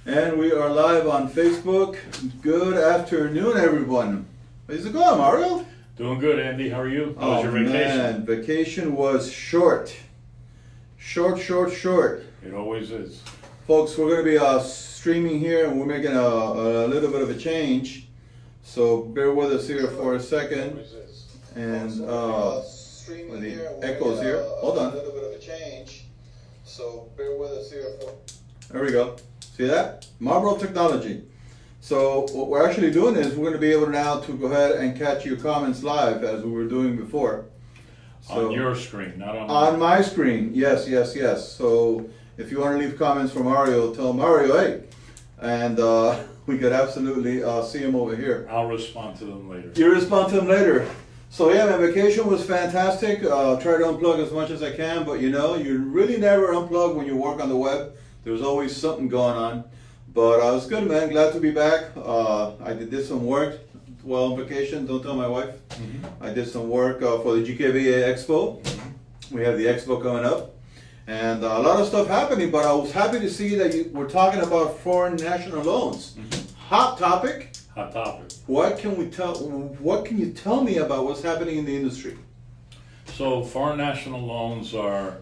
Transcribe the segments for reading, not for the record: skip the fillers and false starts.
And we are live on Facebook. Good afternoon, everyone. How's it going, Mario? Doing good, Andy. How are you? How was your vacation? Man, vacation was short. Short. It always is. Folks, we're going to be streaming here, and we're making a little bit of a change. So bear with us here for a second. And the echoes here. Hold on. A little bit of a change. So bear with us here for. There we go. See that? Marlboro Technology. So what we're actually doing is we're going to be able now to go ahead and catch your comments live as we were doing before. So, on your screen, not on on my screen. Yes. So if you want to leave comments for Mario, tell Mario, hey, and we could absolutely see him over here. I'll respond to them later. You respond to them later. So yeah, my vacation was fantastic. Try to unplug as much as I can, but you really never unplug when you work on the web. There's always something going on. But it was good, man. Glad to be back. I did some work while on vacation. Don't tell my wife. Mm-hmm. I did some work for the GKBA Expo. Mm-hmm. We have the Expo coming up. And a lot of stuff happening, but I was happy to see that you were talking about foreign national loans. Mm-hmm. Hot topic. Hot topic. What can you tell me about what's happening in the industry? So foreign national loans are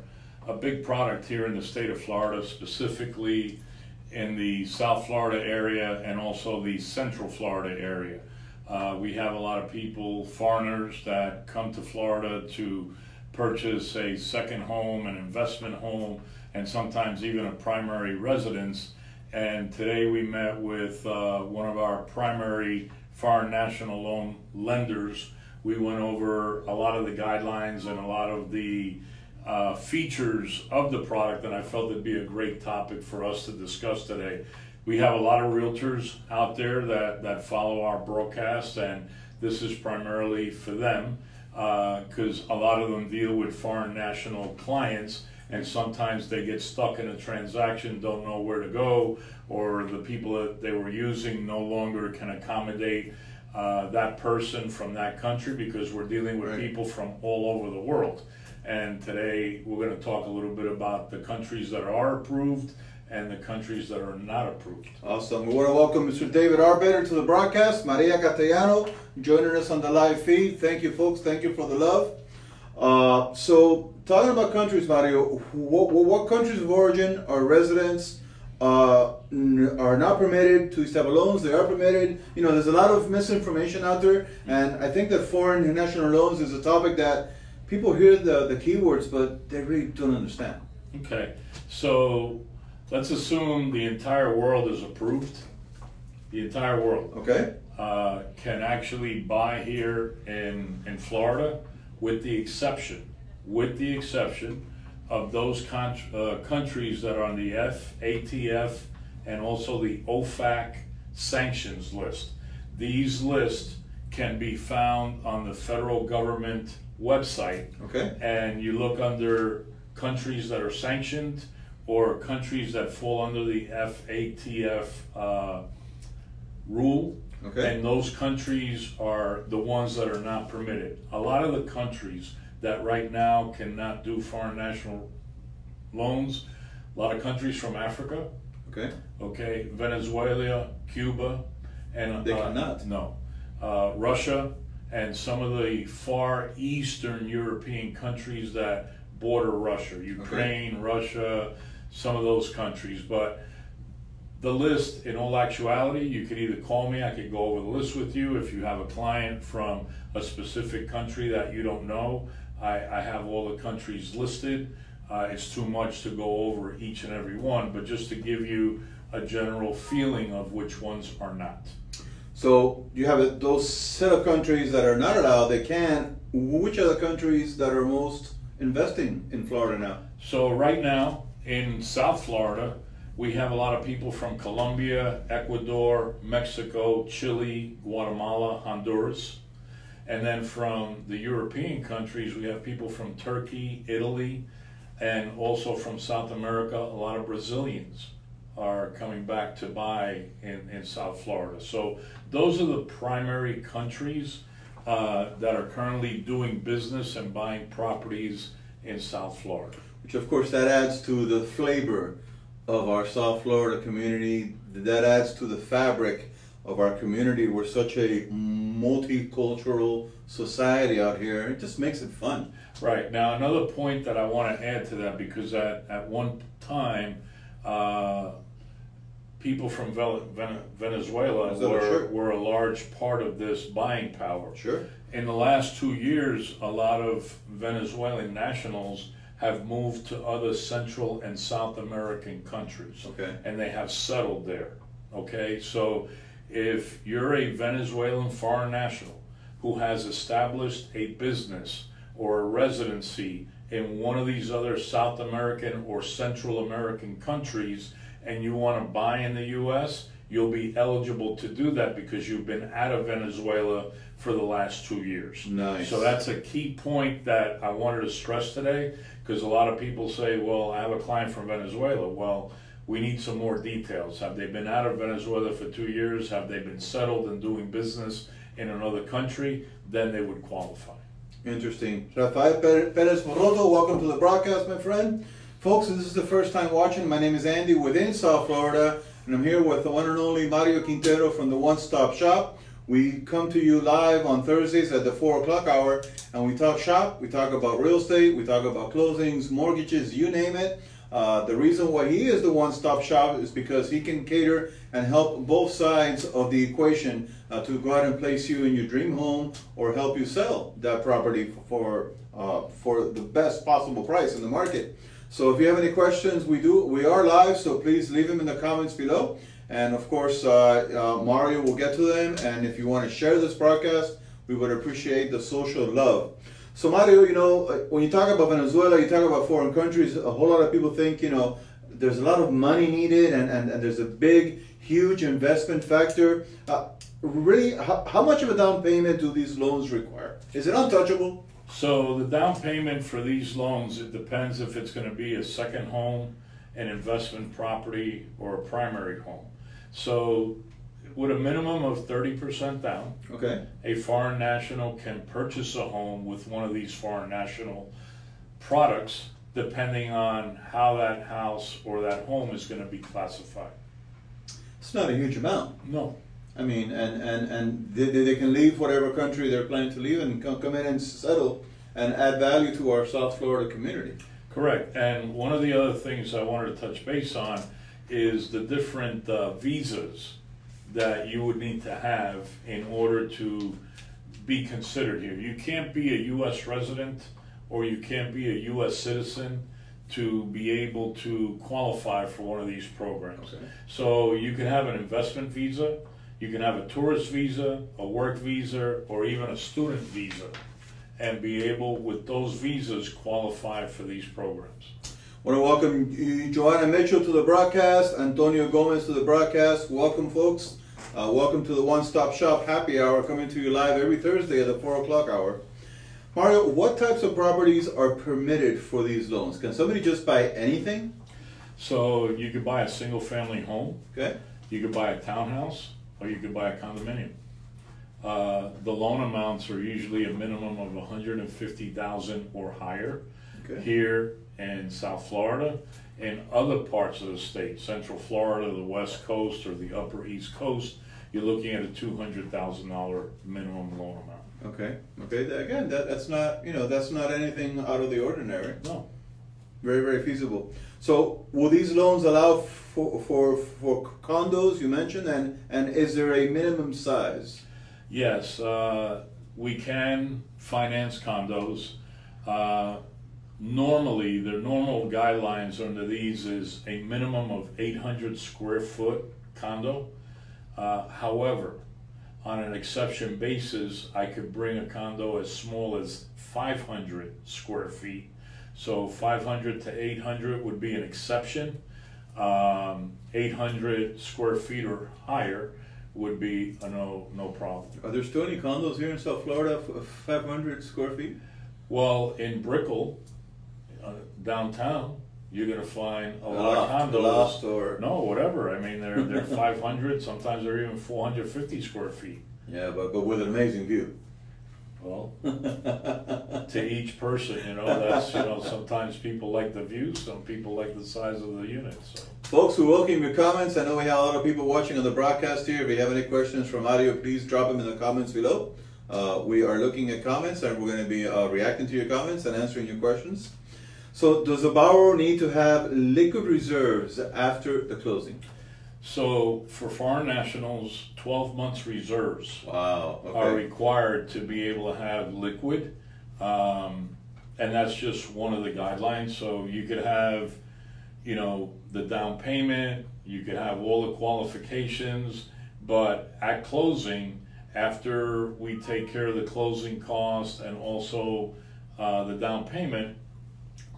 a big product here in the state of Florida, specifically in the South Florida area and also the Central Florida area. We have a lot of people, foreigners, that come to Florida to purchase a second home, an investment home, and sometimes even a primary residence. And today we met with one of our primary foreign national loan lenders. We went over a lot of the guidelines and a lot of the features of the product, and I felt it'd be a great topic for us to discuss today. We have a lot of realtors out there that follow our broadcast, and this is primarily for them because a lot of them deal with foreign national clients, and sometimes they get stuck in a transaction, don't know where to go, or the people that they were using no longer can accommodate that person from that country, because we're dealing with people from all over the world. And today we're going to talk a little bit about the countries that are approved and the countries that are not approved. Awesome. We want to welcome Mr. David Arbeiter to the broadcast, Maria Castellano joining us on the live feed. Thank you, folks. Thank you for the love. So talking about countries, Mario, what countries of origin or residents are not permitted to these type of loans? They are permitted. There's a lot of misinformation out there, and I think that foreign national loans is a topic that people hear the keywords, but they really don't understand. Okay, so let's assume the entire world is approved. The entire world, okay, can actually buy here in Florida, with the exception of those countries that are on the FATF and also the OFAC sanctions list. These lists can be found on the federal government website. Okay. And you look under countries that are sanctioned or countries that fall under the FATF rule. Okay. And those countries are the ones that are not permitted. A lot of the countries that right now cannot do foreign national loans, a lot of countries from Africa. Okay, Venezuela, Cuba, and they cannot. No, Russia, and some of the far eastern European countries that border Russia, Ukraine, Russia, some of those countries. But the list, in all actuality, you could either call me, I could go over the list with you. If you have a client from a specific country that you don't know, I have all the countries listed. It's too much to go over each and every one, but just to give you a general feeling of which ones are not. So you have those set of countries that are not allowed, they can. Which are the countries that are most investing in Florida now? So right now in South Florida, we have a lot of people from Colombia, Ecuador, Mexico, Chile, Guatemala, Honduras. And then from the European countries, we have people from Turkey, Italy, and also from South America. A lot of Brazilians are coming back to buy in South Florida. So those are the primary countries that are currently doing business and buying properties in South Florida. Which of course that adds to the flavor of our South Florida community. That adds to the fabric of our community. We're such a multicultural society out here. It just makes it fun. Right. Now, another point that I want to add to that, because at one time, people from Venezuela Sure. were a large part of this buying power. Sure. In the last 2 years, a lot of Venezuelan nationals have moved to other Central and South American countries. Okay. And they have settled there. Okay, so if you're a Venezuelan foreign national who has established a business or a residency in one of these other South American or Central American countries, and you want to buy in the U.S., you'll be eligible to do that because you've been out of Venezuela for the last 2 years. Nice. So that's a key point that I wanted to stress today, because a lot of people say, well, I have a client from Venezuela. Well, we need some more details. Have they been out of Venezuela for 2 years? Have they been settled and doing business in another country? Then they would qualify. Interesting. Rafael Perez Moroto, welcome to the broadcast, my friend. Folks, if this is the first time watching, my name is Andy within South Florida, and I'm here with the one and only Mario Quintero from the One Stop Shop. We come to you live on Thursdays at the 4 o'clock hour, and we talk shop, we talk about real estate, we talk about closings, mortgages, you name it. The reason why he is the one-stop shop is because he can cater and help both sides of the equation to go out and place you in your dream home or help you sell that property for the best possible price in the market. So if you have any questions, we are live, so please leave them in the comments below. And of course, Mario will get to them. And if you want to share this broadcast, we would appreciate the social love. So Mario, you know, when you talk about Venezuela, you talk about foreign countries, a whole lot of people think, you know, there's a lot of money needed and there's a big, huge investment factor. Really, how much of a down payment do these loans require? Is it untouchable? So the down payment for these loans, it depends if it's going to be a second home, an investment property, or a primary home. So with a minimum of 30% down, Okay. a foreign national can purchase a home with one of these foreign national products, depending on how that house or that home is going to be classified. It's not a huge amount. No. I mean, and they can leave whatever country they're planning to leave and come in and settle and add value to our South Florida community. Correct. And one of the other things I wanted to touch base on is the different visas that you would need to have in order to be considered here. You can't be a U.S. resident or you can't be a U.S. citizen to be able to qualify for one of these programs. Okay. So you can have an investment visa, you can have a tourist visa, a work visa, or even a student visa, and be able, with those visas, qualify for these programs. I want to welcome Joanna Mitchell to the broadcast, Antonio Gomez to the broadcast. Welcome, folks. Welcome to the One Stop Shop Happy Hour, coming to you live every Thursday at the 4 o'clock hour. Mario, what types of properties are permitted for these loans? Can somebody just buy anything? So you could buy a single family home, Okay. you could buy a townhouse, or you could buy a condominium. The loan amounts are usually a minimum of $150,000 or higher. Okay. Here in South Florida, in other parts of the state, Central Florida, the West Coast, or the Upper East Coast, you're looking at a $200,000 minimum loan amount. Okay. Okay. Again, that's not, that's not anything out of the ordinary. No. Very, very feasible. So, will these loans allow for condos you mentioned, and is there a minimum size? Yes, we can finance condos. Normally, the normal guidelines under these is a minimum of 800 square foot condo. However, on an exception basis, I could bring a condo as small as 500 square feet. So 500 to 800 would be an exception. 800 square feet or higher would be a no problem. Are there still any condos here in South Florida of 500 square feet? Well, in Brickell, downtown, you're going to find a lot of condos. Loft or No, whatever. I mean, they're 500. Sometimes they're even 450 square feet. yeah, but with an amazing view. Well, to each person, that's sometimes people like the view, some people like the size of the unit. So. Folks, we welcome your comments. I know we have a lot of people watching on the broadcast here. If you have any questions from audio, please drop them in the comments below. We are looking at comments and we're going to be reacting to your comments and answering your questions. So does a borrower need to have liquid reserves after the closing? So for foreign nationals, 12 months reserves Wow, are okay. required to be able to have liquid. And that's just one of the guidelines. So you could have, you know, the down payment, you could have all the qualifications, but at closing, after we take care of the closing costs and also the down payment,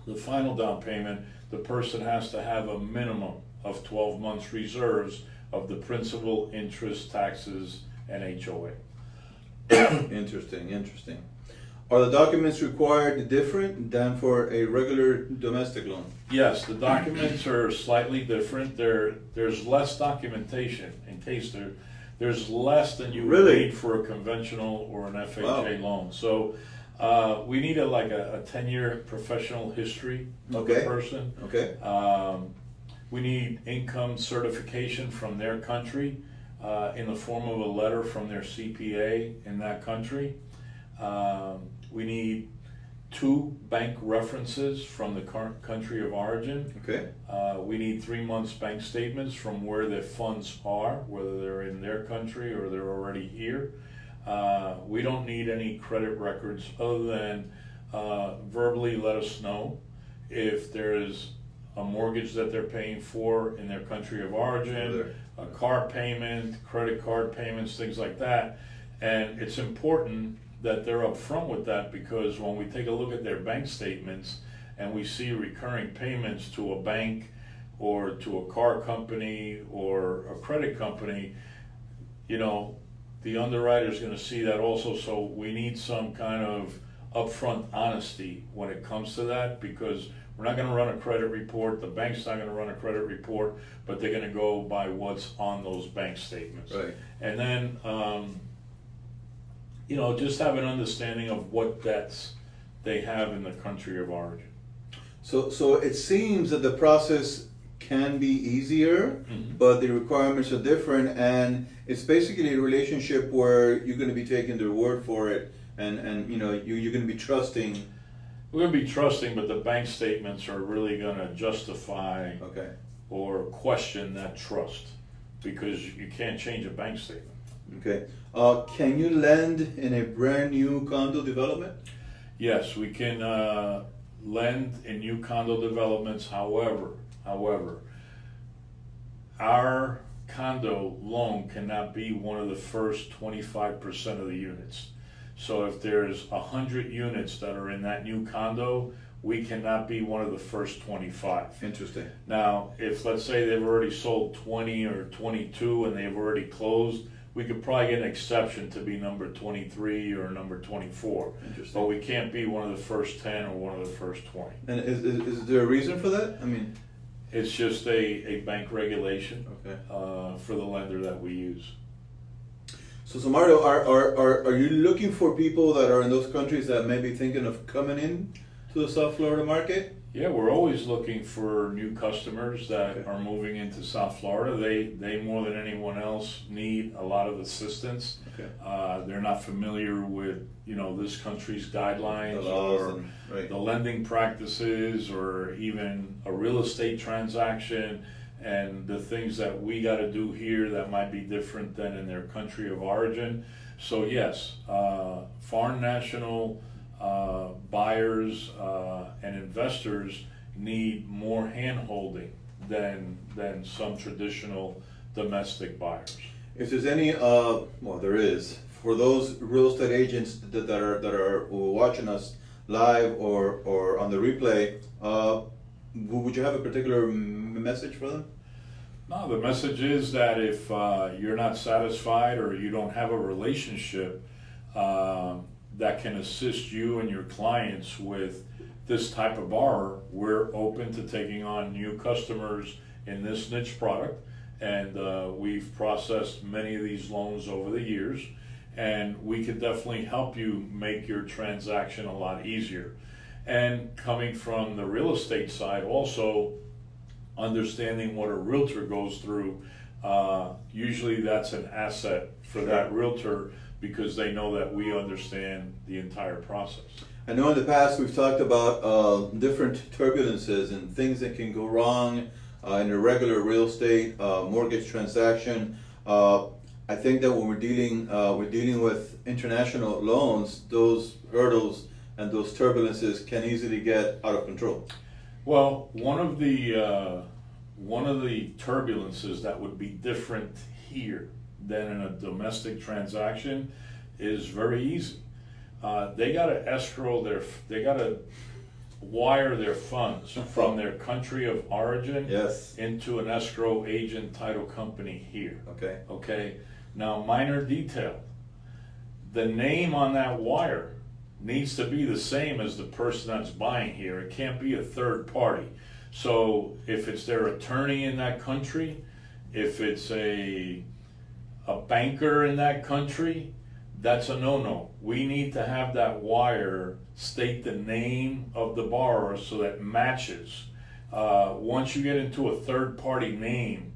the final down payment, the person has to have a minimum of 12 months reserves of the principal, interest, taxes, and HOA. Interesting, interesting. Are the documents required different than for a regular domestic loan? Yes, the documents are slightly different. There's less documentation in case there's less than you would Really? need for a conventional or an FHA loan. So we need a 10-year professional history of the Okay. person. Okay. We need income certification from their country in the form of a letter from their CPA in that country. We need 2 bank references from the current country of origin. Okay. We need 3 months bank statements from where their funds are, whether they're in their country or they're already here. We don't need any credit records other than verbally let us know if there's a mortgage that they're paying for in their country of origin, a car payment, credit card payments, things like that. And it's important that they're upfront with that, because when we take a look at their bank statements and we see recurring payments to a bank or to a car company or a credit company, you know, the underwriter's going to see that also. So we need some kind of upfront honesty when it comes to that, because we're not going to run a credit report, the bank's not going to run a credit report, but they're going to go by what's on those bank statements. Right. And then you know, just have an understanding of what debts they have in the country of origin. So it seems that the process can be easier, but the requirements are different, and it's basically a relationship where you're going to be taking their word for it, and you know you're going to be trusting. We're going to be trusting, but the bank statements are really going to justify Okay. or question that trust, because you can't change a bank statement. Okay. Can you lend in a brand new condo development? Yes, we can lend in new condo developments. However, our condo loan cannot be one of the first 25% of the units. So if there's 100 units that are in that new condo, we cannot be one of the first 25. Interesting. Now, if let's say they've already sold 20 or 22 and they've already closed, we could probably get an exception to be number 23 or number 24. Interesting. But we can't be one of the first 10 or one of the first 20. And is there a reason for that? I mean, It's just a bank regulation okay. for the lender that we use. So Mario, are you looking for people that are in those countries that may be thinking of coming in to the South Florida market? Yeah, we're always looking for new customers that Okay. are moving into South Florida. They more than anyone else need a lot of assistance. Okay. They're not familiar with, you know, this country's guidelines The laws or and- right. the lending practices or even a real estate transaction and the things that we got to do here that might be different than in their country of origin. So yes, foreign national buyers and investors need more hand-holding than some traditional domestic buyers. If there's any, well, there is, for those real estate agents that are watching us live or on the replay, would you have a particular message for them? No, the message is that if you're not satisfied or you don't have a relationship that can assist you and your clients with this type of borrower, we're open to taking on new customers in this niche product. And we've processed many of these loans over the years, and we could definitely help you make your transaction a lot easier. And coming from the real estate side also, understanding what a realtor goes through, usually that's an asset for that realtor because they know that we understand the entire process. I know in the past we've talked about different turbulences and things that can go wrong in a regular real estate mortgage transaction. I think that when we're dealing with international loans, those hurdles and those turbulences can easily get out of control. Well, one of the turbulences that would be different here than in a domestic transaction is very easy. They got to they got to wire their funds from their country of origin into an escrow agent title company here. Okay. Now, minor detail. The name on that wire needs to be the same as the person that's buying here. It can't be a third party. So if it's their attorney in that country, if it's a banker in that country, that's a no-no. We need to have that wire state the name of the borrower so that matches. Once you get into a third-party name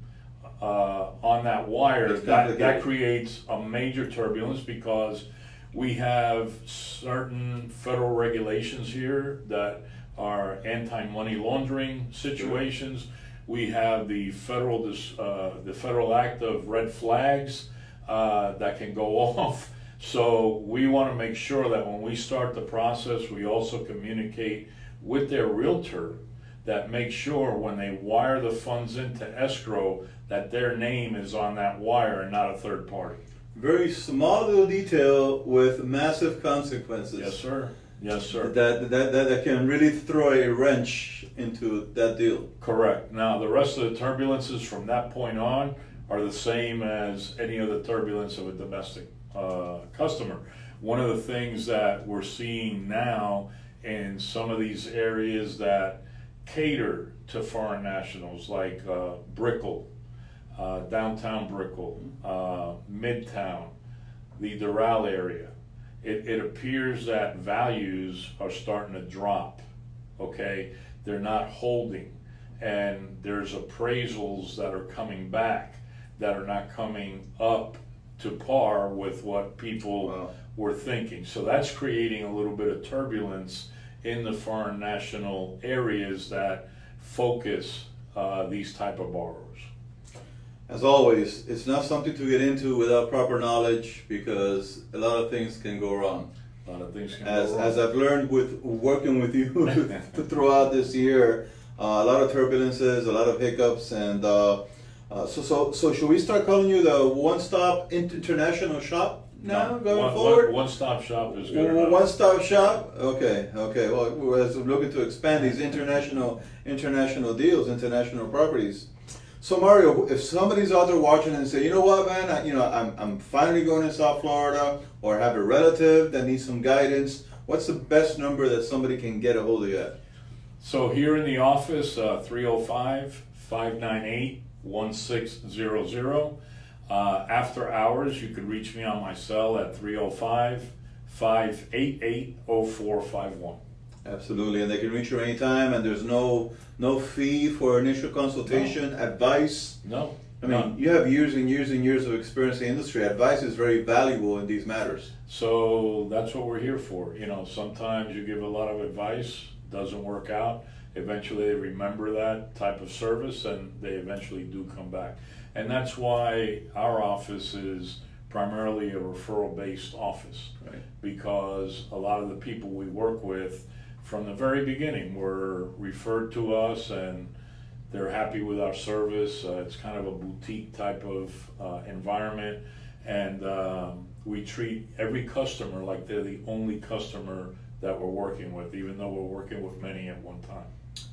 on that wire, that creates a major turbulence because we have certain federal regulations here that are anti-money laundering situations. We have the federal act of red flags that can go off. So we want to make sure that when we start the process, we also communicate with their realtor that make sure when they wire the funds into escrow that their name is on that wire and not a third party. Very small little detail with massive consequences. Yes, sir. Yes, sir. That can really throw a wrench into that deal. Correct. Now, the rest of the turbulences from that point on are the same as any other turbulence of a domestic customer. One of the things that we're seeing now in some of these areas that cater to foreign nationals, like Brickell, downtown Brickell, Midtown, the Doral area, it appears that values are starting to drop, okay? They're not holding, and there's appraisals that are coming back that are not coming up to par with what people were thinking. So that's creating a little bit of turbulence in the foreign national areas that focus these type of borrowers. As always, it's not something to get into without proper knowledge because a lot of things can go wrong. A lot of things can go wrong. As I've learned with working with you throughout this year, a lot of turbulences, a lot of hiccups, and so should we start calling you the one-stop international shop now going forward? One-stop shop is good enough. One-stop shop? Okay. Well, we're looking to expand these international deals, international properties. So Mario, if somebody's out there watching and say, you know what, man, I'm finally going to South Florida, or have a relative that needs some guidance, what's the best number that somebody can get a hold of you at? So here in the office, 305-598-1600. After hours, you can reach me on my cell at 305-588-0451. Absolutely, and they can reach you anytime, and there's no fee for initial consultation, advice. No. I mean, you have years and years and years of experience in the industry. Advice is very valuable in these matters. So that's what we're here for. Sometimes you give a lot of advice, doesn't work out. Eventually they remember that type of service and they eventually do come back. And that's why our office is primarily a referral-based office. Right. Because a lot of the people we work with from the very beginning were referred to us and they're happy with our service. It's kind of a boutique type of environment, and we treat every customer like they're the only customer that we're working with, even though we're working with many at one time.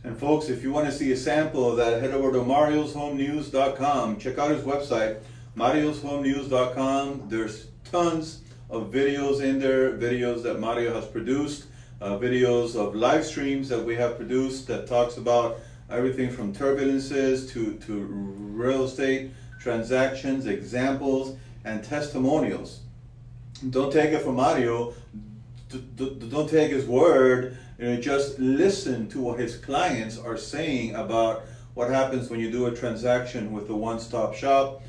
And folks, if you want to see a sample of that, head over to marioshomenews.com. Check out his website, marioshomenews.com. There's tons of videos in there, videos that Mario has produced, videos of live streams that we have produced that talks about everything from turbulences to real estate transactions, examples, and testimonials. Don't take it from Mario. Don't take his word. Just listen to what his clients are saying about what happens when you do a transaction with the one-stop shop.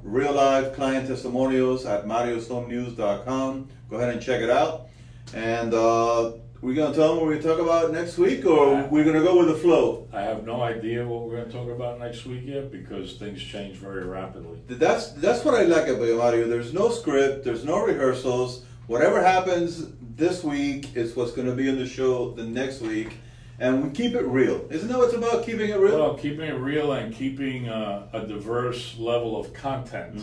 Real live client testimonials at marioshomenews.com. Go ahead and check it out. And we're going to tell them what we're going to talk about next week, or we're going to go with the flow? I have no idea what we're going to talk about next week yet because things change very rapidly. That's what I like about Mario. There's no script, there's no rehearsals. Whatever happens this week is what's going to be in the show the next week. And we keep it real. Isn't that what's about, keeping it real? Well, keeping it real and keeping a diverse level of content.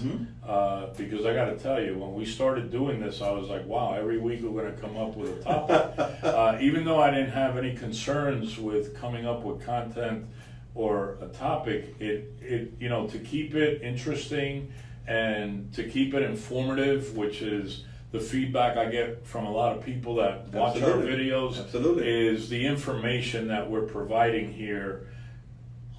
Because I got to tell you, when we started doing this, I was like, wow, every week we're going to come up with a topic. Even though I didn't have any concerns with coming up with content or a topic, it you know, to keep it interesting and to keep it informative, which is the feedback I get from a lot of people that watch our videos, is the information that we're providing here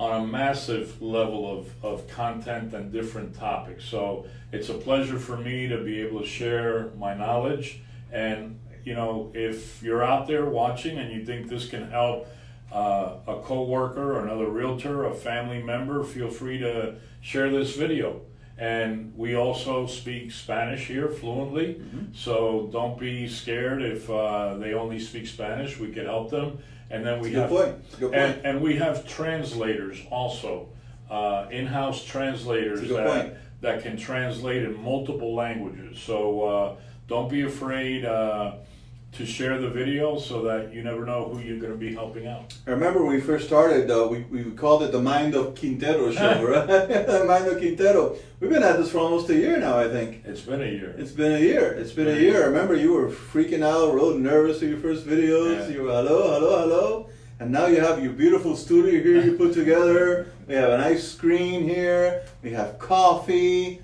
on a massive level of content and different topics. So it's a pleasure for me to be able to share my knowledge. And you know, if you're out there watching and you think this can help a co-worker or another realtor, a family member, feel free to share this video. And we also speak Spanish here fluently, so don't be scared if they only speak Spanish. We can help them. And then we have and we have translators also, in-house translators that can translate in multiple languages. So don't be afraid to share the video, so that you never know who you're going to be helping out. I remember when we first started, we called it the Mind of Quintero show, right? The Mind of Quintero. We've been at this for almost a year now, I think. It's been a year. It's been a year. It's been a year. I remember you were freaking out, real nervous for your first videos. You were hello. And now you have your beautiful studio here you put together. We have a nice screen here. We have coffee.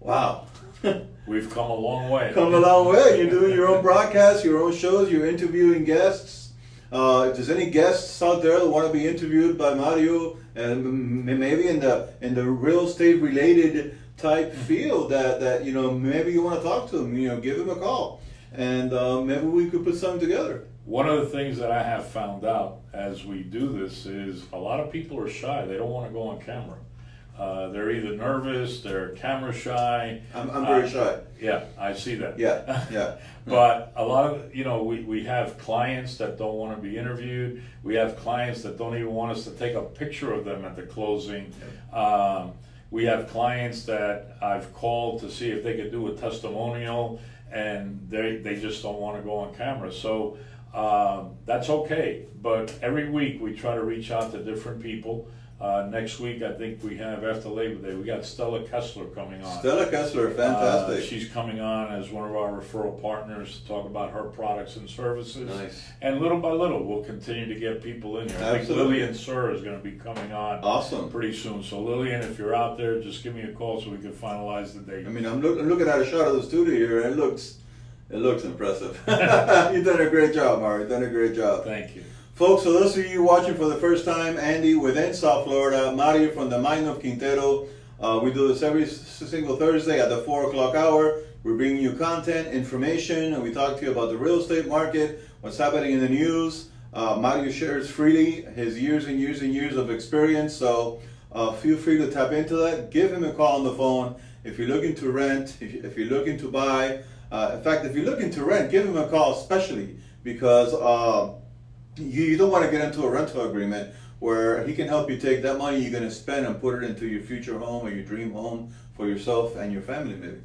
Wow. We've come a long way. Come a long way. You're doing your own broadcasts, your own shows. You're interviewing guests. If there's any guests out there that want to be interviewed by Mario, and maybe in the real estate related type field that you know, maybe you want to talk to them, you know, give him a call, and maybe we could put something together. One of the things that I have found out as we do this is a lot of people are shy. They don't want to go on camera. They're either nervous, they're camera shy. I'm very shy. Yeah, I see that. Yeah. But a lot of, you know, we have clients that don't want to be interviewed. We have clients that don't even want us to take a picture of them at the closing. We have clients that I've called to see if they could do a testimonial, and they just don't want to go on camera. So that's okay. But every week we try to reach out to different people. Next week, I think we have, after Labor Day, we got Stella Kessler coming on. Stella Kessler, fantastic. She's coming on as one of our referral partners to talk about her products and services. Nice. And little by little, we'll continue to get people in here. I think Lillian Sir is going to be coming on pretty soon. So Lillian, if you're out there, just give me a call so we can finalize the date. I mean, I'm looking at a shot of the studio here, and it looks impressive. You've done a great job, Mario. You've done a great job. Thank you. Folks, so those of you watching for the first time, Andy within South Florida, Mario from the Mind of Quintero. We do this every single Thursday at the 4 o'clock hour. We're bringing you content, information, and we talk to you about the real estate market, what's happening in the news. Mario shares freely his years and years and years of experience, so feel free to tap into that. Give him a call on the phone. If you're looking to rent, if you're looking to buy, in fact, if you're looking to rent, give him a call especially, because you don't want to get into a rental agreement where he can help you take that money you're going to spend and put it into your future home or your dream home for yourself and your family, maybe.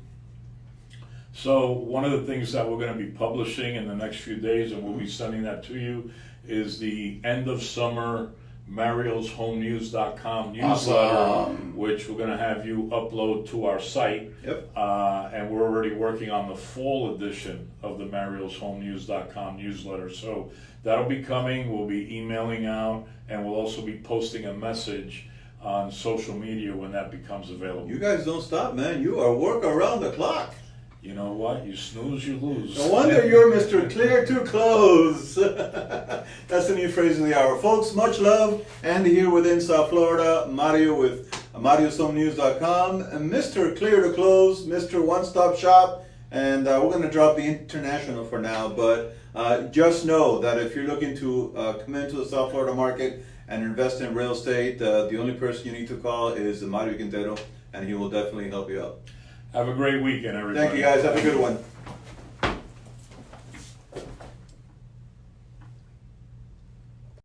So one of the things that we're going to be publishing in the next few days, and we'll be sending that to you, is the end of summer marioshomenews.com newsletter, which we're going to have you upload to our site. And we're already working on the fall edition of the marioshomenews.com newsletter. So that'll be coming. We'll be emailing out, and we'll also be posting a message on social media when that becomes available. You guys don't stop, man. You are work around the clock. You know what? You snooze, you lose. No wonder you're Mr. Clear to Close. That's the new phrase of the hour. Folks, much love. Andy here within South Florida. Mario with marioshomenews.com. And Mr. Clear to Close, Mr. One Stop Shop. And we're going to drop the international for now. But just know that if you're looking to come into the South Florida market and invest in real estate, the only person you need to call is Mario Quintero, and he will definitely help you out. Have a great weekend, everybody. Thank you guys, have a good one.